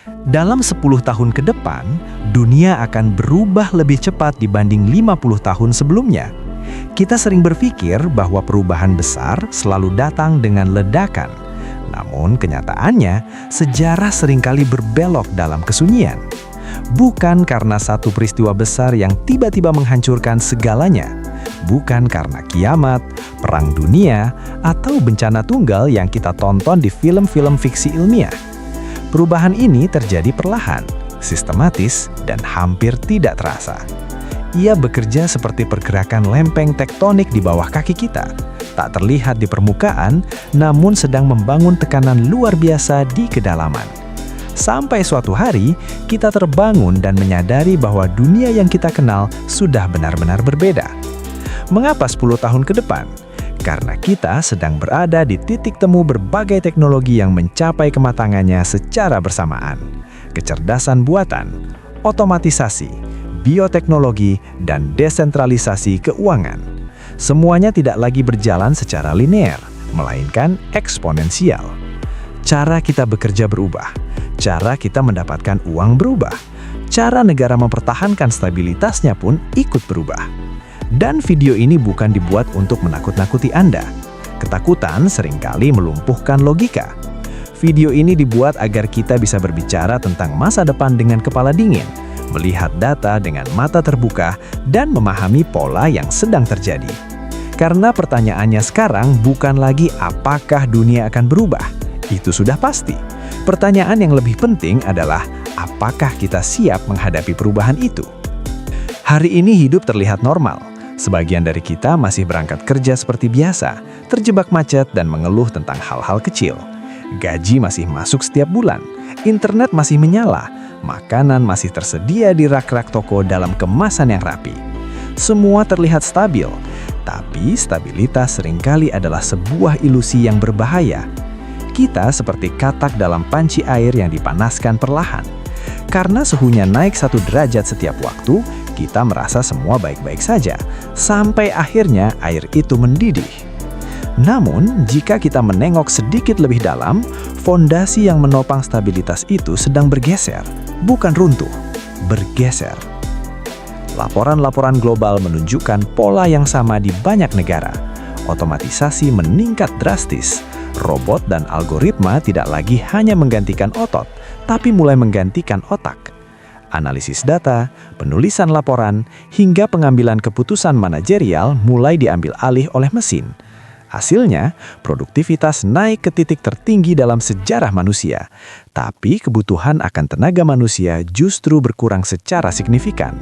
Dalam 10 tahun ke depan, dunia akan berubah lebih cepat dibanding 50 tahun sebelumnya. Kita sering berpikir bahwa perubahan besar selalu datang dengan ledakan. Namun kenyataannya, sejarah seringkali berbelok dalam kesunyian. Bukan karena satu peristiwa besar yang tiba-tiba menghancurkan segalanya. Bukan karena kiamat, perang dunia, atau bencana tunggal yang kita tonton di film-film fiksi ilmiah. Perubahan ini terjadi perlahan, sistematis, dan hampir tidak terasa. Ia bekerja seperti pergerakan lempeng tektonik di bawah kaki kita. Tak terlihat di permukaan, namun sedang membangun tekanan luar biasa di kedalaman. Sampai suatu hari, kita terbangun dan menyadari bahwa dunia yang kita kenal sudah benar-benar berbeda. Mengapa 10 tahun ke depan? Karena kita sedang berada di titik temu berbagai teknologi yang mencapai kematangannya secara bersamaan. Kecerdasan buatan, otomatisasi, bioteknologi, dan desentralisasi keuangan. Semuanya tidak lagi berjalan secara linear, melainkan eksponensial. Cara kita bekerja berubah, cara kita mendapatkan uang berubah, cara negara mempertahankan stabilitasnya pun ikut berubah. Dan video ini bukan dibuat untuk menakut-nakuti Anda. Ketakutan seringkali melumpuhkan logika. Video ini dibuat agar kita bisa berbicara tentang masa depan dengan kepala dingin, melihat data dengan mata terbuka, dan memahami pola yang sedang terjadi. Karena pertanyaannya sekarang bukan lagi apakah dunia akan berubah. Itu sudah pasti. Pertanyaan yang lebih penting adalah apakah kita siap menghadapi perubahan itu. Hari ini hidup terlihat normal. Sebagian dari kita masih berangkat kerja seperti biasa, terjebak macet dan mengeluh tentang hal-hal kecil. Gaji masih masuk setiap bulan, internet masih menyala, makanan masih tersedia di rak-rak toko dalam kemasan yang rapi. Semua terlihat stabil, tapi stabilitas seringkali adalah sebuah ilusi yang berbahaya. Kita seperti katak dalam panci air yang dipanaskan perlahan. Karena suhunya naik 1 derajat setiap waktu, kita merasa semua baik-baik saja, sampai akhirnya air itu mendidih. Namun, jika kita menengok sedikit lebih dalam, fondasi yang menopang stabilitas itu sedang bergeser, bukan runtuh, bergeser. Laporan-laporan global menunjukkan pola yang sama di banyak negara. Otomatisasi meningkat drastis. Robot dan algoritma tidak lagi hanya menggantikan otot, tapi mulai menggantikan otak. Analisis data, penulisan laporan, hingga pengambilan keputusan manajerial mulai diambil alih oleh mesin. Hasilnya, produktivitas naik ke titik tertinggi dalam sejarah manusia, tapi kebutuhan akan tenaga manusia justru berkurang secara signifikan.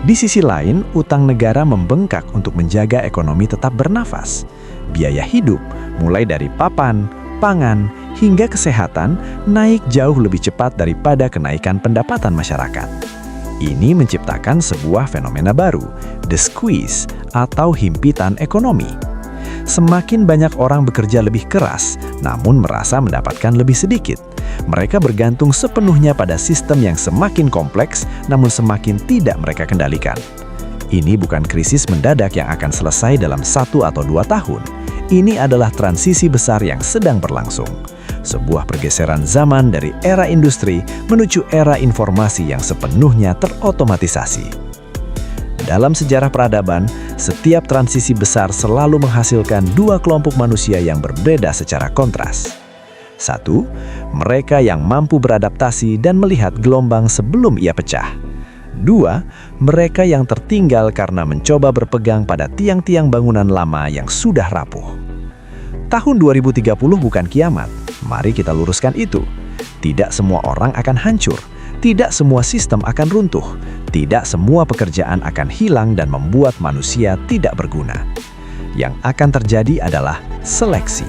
Di sisi lain, utang negara membengkak untuk menjaga ekonomi tetap bernafas. Biaya hidup, mulai dari papan, pangan, hingga kesehatan, naik jauh lebih cepat daripada kenaikan pendapatan masyarakat. Ini menciptakan sebuah fenomena baru, the squeeze, atau himpitan ekonomi. Semakin banyak orang bekerja lebih keras, namun merasa mendapatkan lebih sedikit. Mereka bergantung sepenuhnya pada sistem yang semakin kompleks, namun semakin tidak mereka kendalikan. Ini bukan krisis mendadak yang akan selesai dalam 1 atau 2 tahun. Ini adalah transisi besar yang sedang berlangsung. Sebuah pergeseran zaman dari era industri menuju era informasi yang sepenuhnya terotomatisasi. Dalam sejarah peradaban, setiap transisi besar selalu menghasilkan 2 kelompok manusia yang berbeda secara kontras. 1. Mereka yang mampu beradaptasi dan melihat gelombang sebelum ia pecah. 2. Mereka yang tertinggal karena mencoba berpegang pada tiang-tiang bangunan lama yang sudah rapuh. Tahun 2030 bukan kiamat. Mari kita luruskan itu. Tidak semua orang akan hancur. Tidak semua sistem akan runtuh. Tidak semua pekerjaan akan hilang dan membuat manusia tidak berguna. Yang akan terjadi adalah seleksi.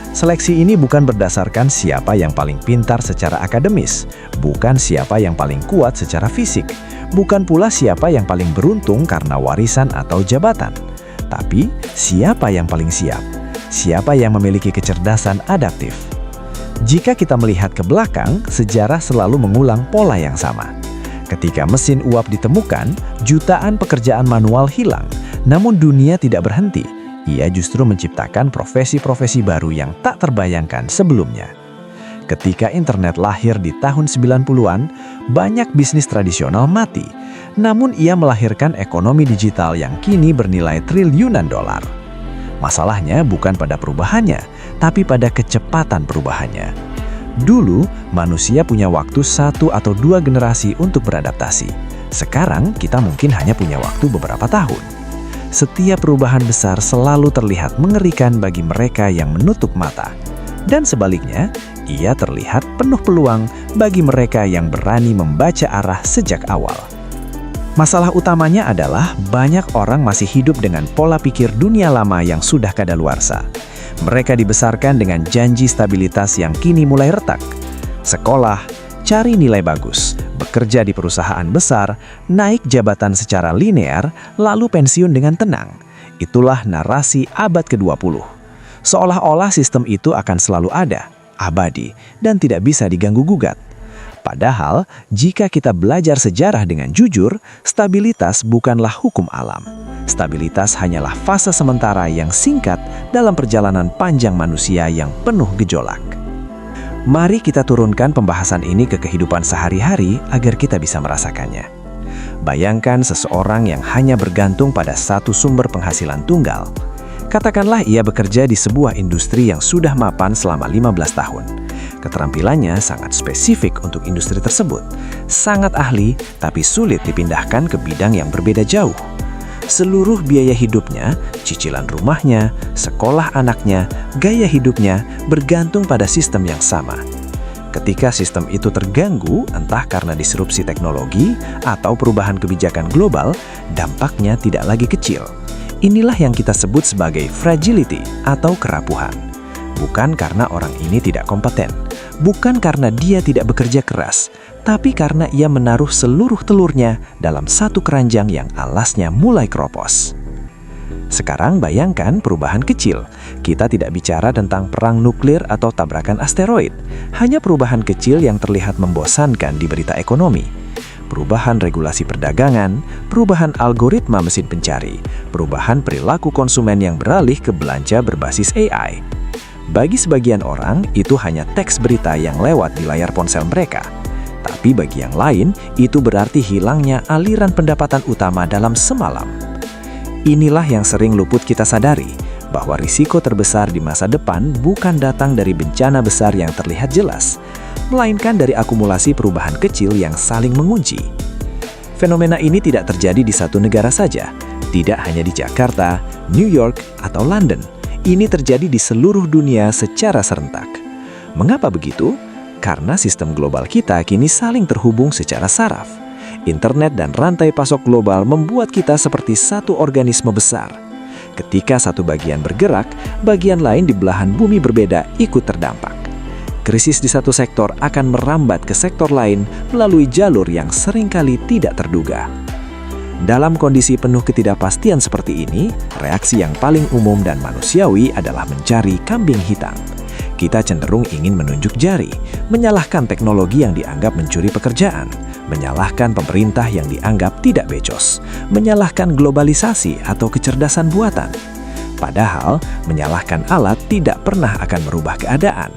Seleksi ini bukan berdasarkan siapa yang paling pintar secara akademis, bukan siapa yang paling kuat secara fisik, bukan pula siapa yang paling beruntung karena warisan atau jabatan, tapi siapa yang paling siap, siapa yang memiliki kecerdasan adaptif. Jika kita melihat ke belakang, sejarah selalu mengulang pola yang sama. Ketika mesin uap ditemukan, jutaan pekerjaan manual hilang, namun dunia tidak berhenti. Ia justru menciptakan profesi-profesi baru yang tak terbayangkan sebelumnya. Ketika internet lahir di tahun 90-an, banyak bisnis tradisional mati. Namun ia melahirkan ekonomi digital yang kini bernilai triliunan dolar. Masalahnya bukan pada perubahannya, tapi pada kecepatan perubahannya. Dulu, manusia punya waktu 1 atau 2 generasi untuk beradaptasi. Sekarang, kita mungkin hanya punya waktu beberapa tahun. Setiap perubahan besar selalu terlihat mengerikan bagi mereka yang menutup mata. Dan sebaliknya, ia terlihat penuh peluang bagi mereka yang berani membaca arah sejak awal. Masalah utamanya adalah banyak orang masih hidup dengan pola pikir dunia lama yang sudah kadaluarsa. Mereka dibesarkan dengan janji stabilitas yang kini mulai retak. Sekolah, cari nilai bagus, bekerja di perusahaan besar, naik jabatan secara linear, lalu pensiun dengan tenang. Itulah narasi abad ke-20. Seolah-olah sistem itu akan selalu ada, abadi, dan tidak bisa diganggu-gugat. Padahal, jika kita belajar sejarah dengan jujur, stabilitas bukanlah hukum alam. Stabilitas hanyalah fase sementara yang singkat dalam perjalanan panjang manusia yang penuh gejolak. Mari kita turunkan pembahasan ini ke kehidupan sehari-hari agar kita bisa merasakannya. Bayangkan seseorang yang hanya bergantung pada satu sumber penghasilan tunggal. Katakanlah ia bekerja di sebuah industri yang sudah mapan selama 15 tahun. Keterampilannya sangat spesifik untuk industri tersebut. Sangat ahli, tapi sulit dipindahkan ke bidang yang berbeda jauh. Seluruh biaya hidupnya, cicilan rumahnya, sekolah anaknya, gaya hidupnya bergantung pada sistem yang sama. Ketika sistem itu terganggu, entah karena disrupsi teknologi atau perubahan kebijakan global, dampaknya tidak lagi kecil. Inilah yang kita sebut sebagai fragility atau kerapuhan. Bukan karena orang ini tidak kompeten, bukan karena dia tidak bekerja keras, tapi karena ia menaruh seluruh telurnya dalam satu keranjang yang alasnya mulai keropos. Sekarang bayangkan perubahan kecil. Kita tidak bicara tentang perang nuklir atau tabrakan asteroid, hanya perubahan kecil yang terlihat membosankan di berita ekonomi. Perubahan regulasi perdagangan, perubahan algoritma mesin pencari, perubahan perilaku konsumen yang beralih ke belanja berbasis AI. Bagi sebagian orang, itu hanya teks berita yang lewat di layar ponsel mereka. Tapi bagi yang lain, itu berarti hilangnya aliran pendapatan utama dalam semalam. Inilah yang sering luput kita sadari, bahwa risiko terbesar di masa depan bukan datang dari bencana besar yang terlihat jelas, melainkan dari akumulasi perubahan kecil yang saling mengunci. Fenomena ini tidak terjadi di satu negara saja, tidak hanya di Jakarta, New York, atau London. Ini terjadi di seluruh dunia secara serentak. Mengapa begitu? Karena sistem global kita kini saling terhubung secara saraf. Internet dan rantai pasok global membuat kita seperti satu organisme besar. Ketika satu bagian bergerak, bagian lain di belahan bumi berbeda ikut terdampak. Krisis di satu sektor akan merambat ke sektor lain melalui jalur yang seringkali tidak terduga. Dalam kondisi penuh ketidakpastian seperti ini, reaksi yang paling umum dan manusiawi adalah mencari kambing hitam. Kita cenderung ingin menunjuk jari, menyalahkan teknologi yang dianggap mencuri pekerjaan, menyalahkan pemerintah yang dianggap tidak becos, menyalahkan globalisasi atau kecerdasan buatan. Padahal, menyalahkan alat tidak pernah akan merubah keadaan.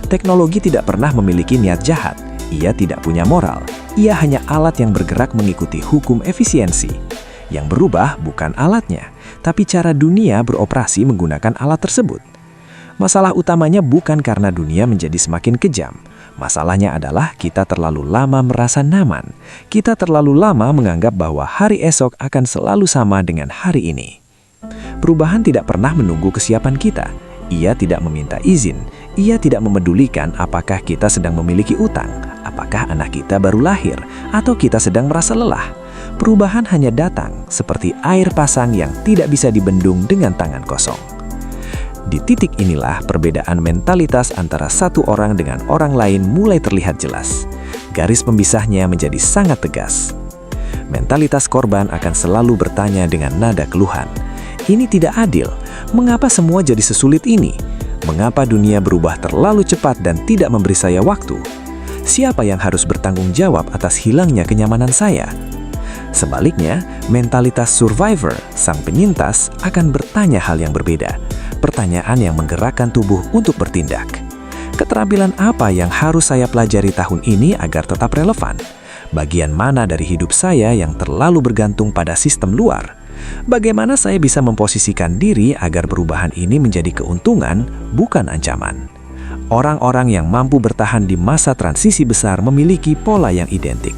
Teknologi tidak pernah memiliki niat jahat, ia tidak punya moral, ia hanya alat yang bergerak mengikuti hukum efisiensi. Yang berubah bukan alatnya, tapi cara dunia beroperasi menggunakan alat tersebut. Masalah utamanya bukan karena dunia menjadi semakin kejam. Masalahnya adalah kita terlalu lama merasa nyaman. Kita terlalu lama menganggap bahwa hari esok akan selalu sama dengan hari ini. Perubahan tidak pernah menunggu kesiapan kita. Ia tidak meminta izin, ia tidak memedulikan apakah kita sedang memiliki utang, apakah anak kita baru lahir, atau kita sedang merasa lelah. Perubahan hanya datang seperti air pasang yang tidak bisa dibendung dengan tangan kosong. Di titik inilah perbedaan mentalitas antara satu orang dengan orang lain mulai terlihat jelas. Garis pemisahnya menjadi sangat tegas. Mentalitas korban akan selalu bertanya dengan nada keluhan. Ini tidak adil. Mengapa semua jadi sesulit ini? Mengapa dunia berubah terlalu cepat dan tidak memberi saya waktu? Siapa yang harus bertanggung jawab atas hilangnya kenyamanan saya? Sebaliknya, mentalitas survivor, sang penyintas, akan bertanya hal yang berbeda. Pertanyaan yang menggerakkan tubuh untuk bertindak. Keterampilan apa yang harus saya pelajari tahun ini agar tetap relevan? Bagian mana dari hidup saya yang terlalu bergantung pada sistem luar? Bagaimana saya bisa memposisikan diri agar perubahan ini menjadi keuntungan, bukan ancaman? Orang-orang yang mampu bertahan di masa transisi besar memiliki pola yang identik.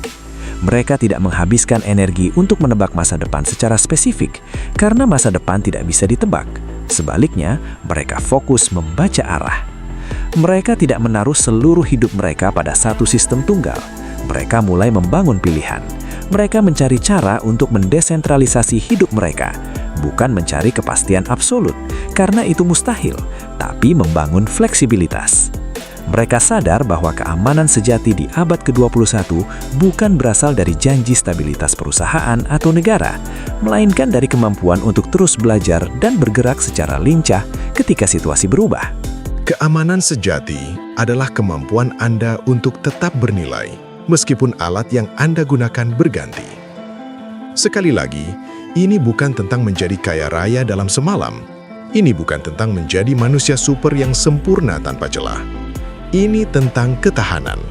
Mereka tidak menghabiskan energi untuk menebak masa depan secara spesifik, karena masa depan tidak bisa ditebak. Sebaliknya, mereka fokus membaca arah. Mereka tidak menaruh seluruh hidup mereka pada satu sistem tunggal. Mereka mulai membangun pilihan. Mereka mencari cara untuk mendesentralisasi hidup mereka, bukan mencari kepastian absolut, karena itu mustahil, tapi membangun fleksibilitas. Mereka sadar bahwa keamanan sejati di abad ke-21 bukan berasal dari janji stabilitas perusahaan atau negara, melainkan dari kemampuan untuk terus belajar dan bergerak secara lincah ketika situasi berubah. Keamanan sejati adalah kemampuan Anda untuk tetap bernilai, meskipun alat yang Anda gunakan berganti. Sekali lagi, ini bukan tentang menjadi kaya raya dalam semalam. Ini bukan tentang menjadi manusia super yang sempurna tanpa celah. Ini tentang ketahanan.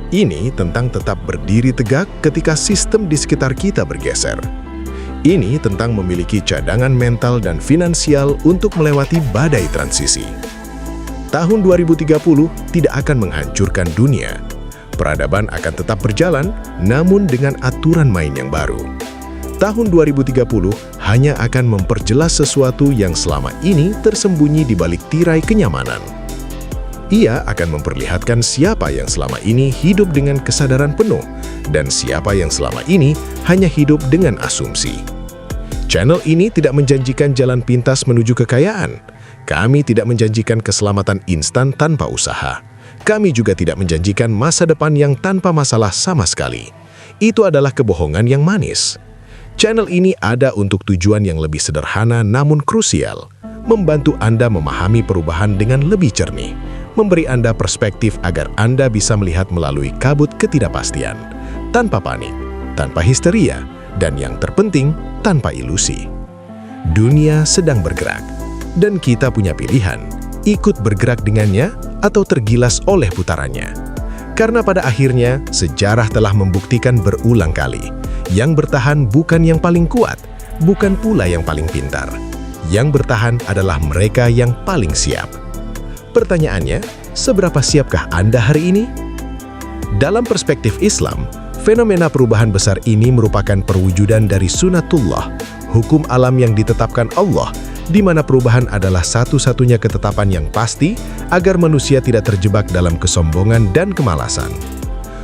Ini tentang tetap berdiri tegak ketika sistem di sekitar kita bergeser. Ini tentang memiliki cadangan mental dan finansial untuk melewati badai transisi. Tahun 2030 tidak akan menghancurkan dunia. Peradaban akan tetap berjalan, namun dengan aturan main yang baru. Tahun 2030 hanya akan memperjelas sesuatu yang selama ini tersembunyi di balik tirai kenyamanan. Ia akan memperlihatkan siapa yang selama ini hidup dengan kesadaran penuh dan siapa yang selama ini hanya hidup dengan asumsi. Channel ini tidak menjanjikan jalan pintas menuju kekayaan. Kami tidak menjanjikan keselamatan instan tanpa usaha. Kami juga tidak menjanjikan masa depan yang tanpa masalah sama sekali. Itu adalah kebohongan yang manis. Channel ini ada untuk tujuan yang lebih sederhana namun krusial, membantu Anda memahami perubahan dengan lebih jernih, memberi Anda perspektif agar Anda bisa melihat melalui kabut ketidakpastian, tanpa panik, tanpa histeria, dan yang terpenting, tanpa ilusi. Dunia sedang bergerak, dan kita punya pilihan, ikut bergerak dengannya atau tergilas oleh putarannya. Karena pada akhirnya, sejarah telah membuktikan berulang kali, yang bertahan bukan yang paling kuat, bukan pula yang paling pintar. Yang bertahan adalah mereka yang paling siap. Pertanyaannya, seberapa siapkah Anda hari ini? Dalam perspektif Islam, fenomena perubahan besar ini merupakan perwujudan dari sunatullah, hukum alam yang ditetapkan Allah, di mana perubahan adalah satu-satunya ketetapan yang pasti agar manusia tidak terjebak dalam kesombongan dan kemalasan.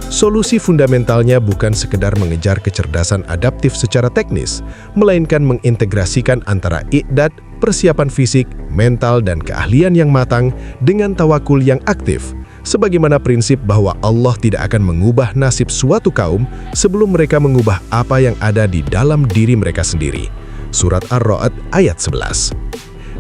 Solusi fundamentalnya bukan sekedar mengejar kecerdasan adaptif secara teknis, melainkan mengintegrasikan antara i'dad, persiapan fisik, mental, dan keahlian yang matang dengan tawakul yang aktif, sebagaimana prinsip bahwa Allah tidak akan mengubah nasib suatu kaum sebelum mereka mengubah apa yang ada di dalam diri mereka sendiri. Surat Ar-Ra'd ayat 11.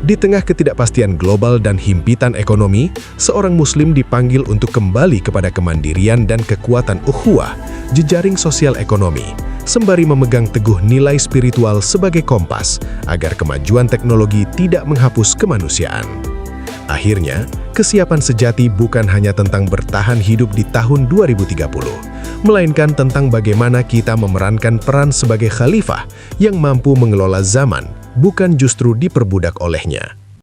Di tengah ketidakpastian global dan himpitan ekonomi, seorang muslim dipanggil untuk kembali kepada kemandirian dan kekuatan ukhuwah, jejaring sosial ekonomi, sembari memegang teguh nilai spiritual sebagai kompas agar kemajuan teknologi tidak menghapus kemanusiaan. Akhirnya, kesiapan sejati bukan hanya tentang bertahan hidup di tahun 2030, melainkan tentang bagaimana kita memerankan peran sebagai khalifah yang mampu mengelola zaman, bukan justru diperbudak olehnya.